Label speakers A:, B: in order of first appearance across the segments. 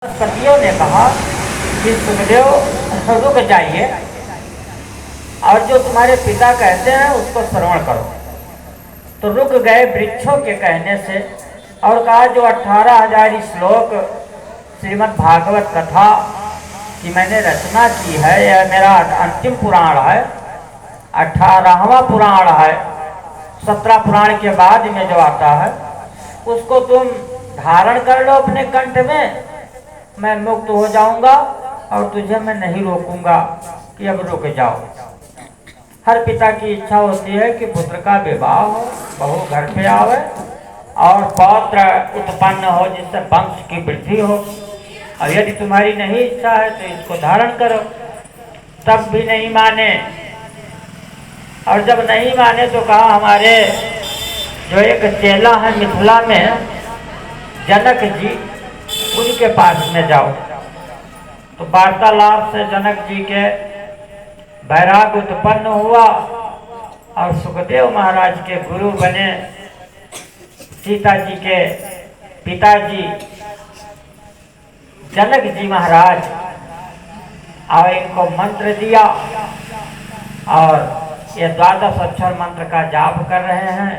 A: सतियों ने कहा कि सुखदेव रुक जाइए और जो तुम्हारे पिता कहते हैं उसको श्रवण करो। तो रुक गए वृक्षों के कहने से और कहा जो 18,000 श्लोक श्रीमद् भागवत कथा की मैंने रचना की है, यह मेरा अंतिम पुराण है, 18वां पुराण है। 17 पुराण के बाद में जो आता है उसको तुम धारण कर लो अपने कंठ में, मैं मुक्त हो जाऊंगा और तुझे मैं नहीं रोकूंगा कि अब रुक जाओ। हर पिता की इच्छा होती है कि पुत्र का विवाह हो, बहू घर पे आवे और पौत्र उत्पन्न हो जिससे वंश की वृद्धि हो। और यदि तुम्हारी नहीं इच्छा है तो इसको धारण करो। तब भी नहीं माने, और जब नहीं माने तो कहा हमारे जो एक चेला है मिथिला में जनक जी, उनके पास में जाओ। तो वार्तालाप से जनक जी के वैराग उत्पन्न हुआ और सुखदेव महाराज के गुरु बने सीता जी के पिताजी जनक जी महाराज, और इनको मंत्र दिया और ये 12 अक्षर मंत्र का जाप कर रहे हैं।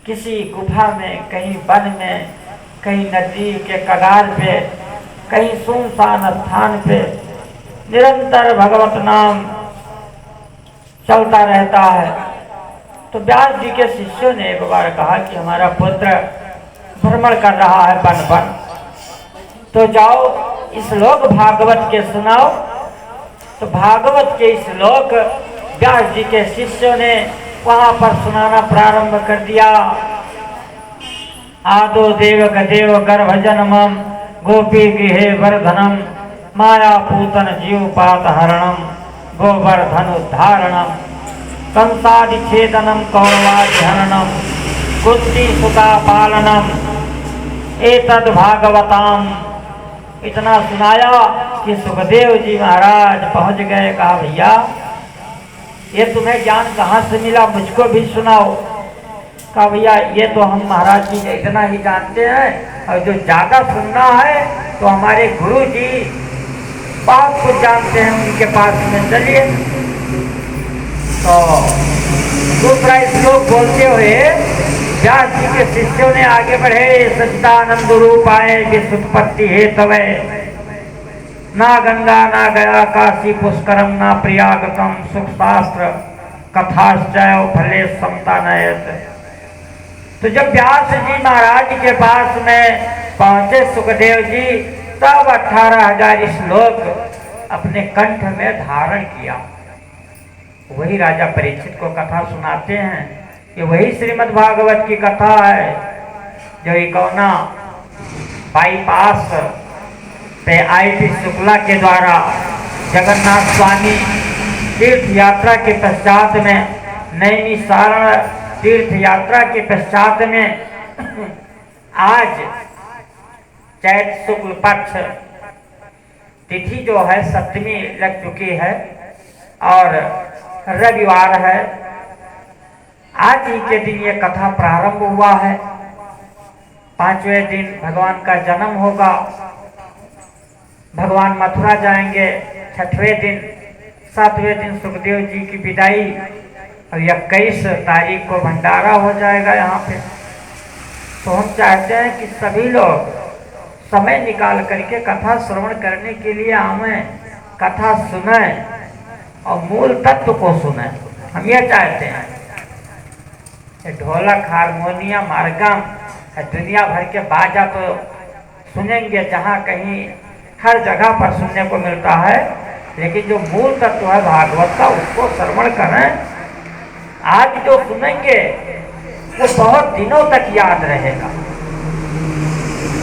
A: किसी गुफा में, कहीं वन में, कहीं नदी के कगार पे, कहीं सुनसान स्थान पे निरंतर भगवत नाम चलता रहता है। तो व्यास जी के शिष्यों ने एक बार कहा कि हमारा पुत्र भ्रमण कर रहा है वन वन, तो जाओ श्लोक भागवत के सुनाओ। तो भागवत के श्लोक व्यास जी के शिष्यों ने वहां पर सुनाना प्रारंभ कर दिया। आदो देव गदेव गर्भ जन्मम गोपी गृहे वर्धनम माया पूतन जीवपात हरणम गोवर्धन उद्धारणम कंसादिछेदनम कौरवाधिहरणम कुंती सुता पालनम एतद भागवताम। इतना सुनाया कि सुखदेव जी महाराज पहुंच गए। कहा भैया ये तुम्हें ज्ञान कहाँ से मिला, मुझको भी सुनाओ। कहा भैया ये तो हम महाराज जी इतना ही जानते हैं, और जो ज्यादा सुनना है तो हमारे गुरु जी बहुत कुछ जानते हैं, उनके पास में चलिए। तो दूसरा श्लोक बोलते हुए व्यास जी के शिष्यों ने आगे बढ़े। सच्चिदानंद रूप आए विश्वोत्पत्ति हेतवे, ना गंगा ना गया काशी पुष्करम ना प्रयागतम सुख शास्त्र कथाश्चय फले समता नयत। तो जब व्यास जी महाराज के पास में पहुंचे सुखदेव जी, तब 18,000 श्लोक अपने कंठ में धारण किया। वही राजा परीक्षित को कथा सुनाते हैं कि वही श्रीमद् भागवत की कथा है जो इकौना बाईपास पे आई शुक्ला के द्वारा जगन्नाथ स्वामी तीर्थ यात्रा के पश्चात में, नैमिषारण तीर्थ यात्रा के पश्चात में आज चैत शुक्ल पक्ष तिथि जो है सप्तमी लग चुकी है और रविवार है। आज ही के दिन ये कथा प्रारंभ हुआ है। 5वें दिन भगवान का जन्म होगा, भगवान मथुरा जाएंगे। 6वें दिन, 7वें दिन सुखदेव जी की विदाई, और 21 तारीख को भंडारा हो जाएगा यहाँ पे। तो हम चाहते हैं कि सभी लोग समय निकाल करके कथा श्रवण करने के लिए आवें, कथा सुनें और मूल तत्व को सुनें। हम ये चाहते हैं। ढोलक हारमोनियम मार्गम दुनिया भर के बाजा तो सुनेंगे जहाँ कहीं हर जगह पर सुनने को मिलता है, लेकिन जो मूल तत्व है भागवत का उसको श्रवण करें। आज जो सुनेंगे वो बहुत दिनों तक याद रहेगा,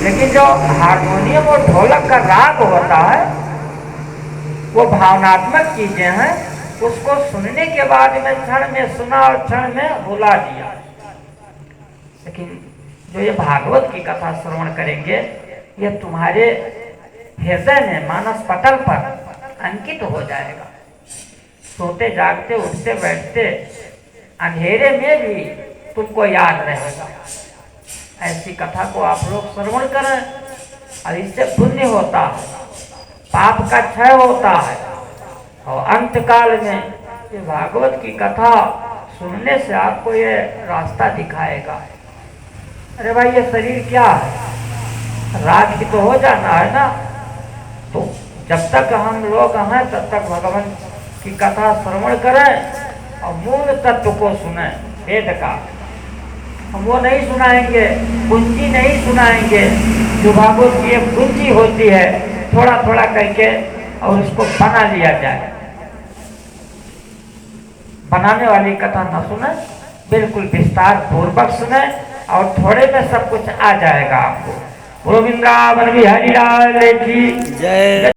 A: लेकिन जो हारमोनियम और ढोलक का राग होता है वो भावनात्मक चीजें हैं, उसको सुनने के बाद में क्षण में सुना और क्षण में भुला दिया। लेकिन जो ये भागवत की कथा श्रवण करेंगे ये तुम्हारे हृदय में मानस पटल पर अंकित हो जाएगा। सोते जागते उठते बैठते अंधेरे में भी तुमको याद रहेगा। ऐसी कथा को आप लोग श्रवण करें। और इससे पुण्य होता है, पाप का क्षय होता है। और अंत काल में ये भागवत की कथा सुनने से आपको ये रास्ता दिखाएगा। अरे भाई ये शरीर क्या है, रात की तो हो जाना है ना। तो जब तक हम लोग हैं तब तक भगवान की कथा श्रवण करें और मूल तत्व को सुने वेद का। हम वो नहीं सुनाएंगे, कुंजी नहीं सुनाएंगे जो भागवत की एक कुंजी होती है, थोड़ा थोड़ा करके और उसको बना लिया जाए। बनाने वाली कथा न सुने, बिल्कुल विस्तार पूर्वक सुने और थोड़े में सब कुछ आ जाएगा आपको। बोलो वृंदावन बिहारी लाल की जय।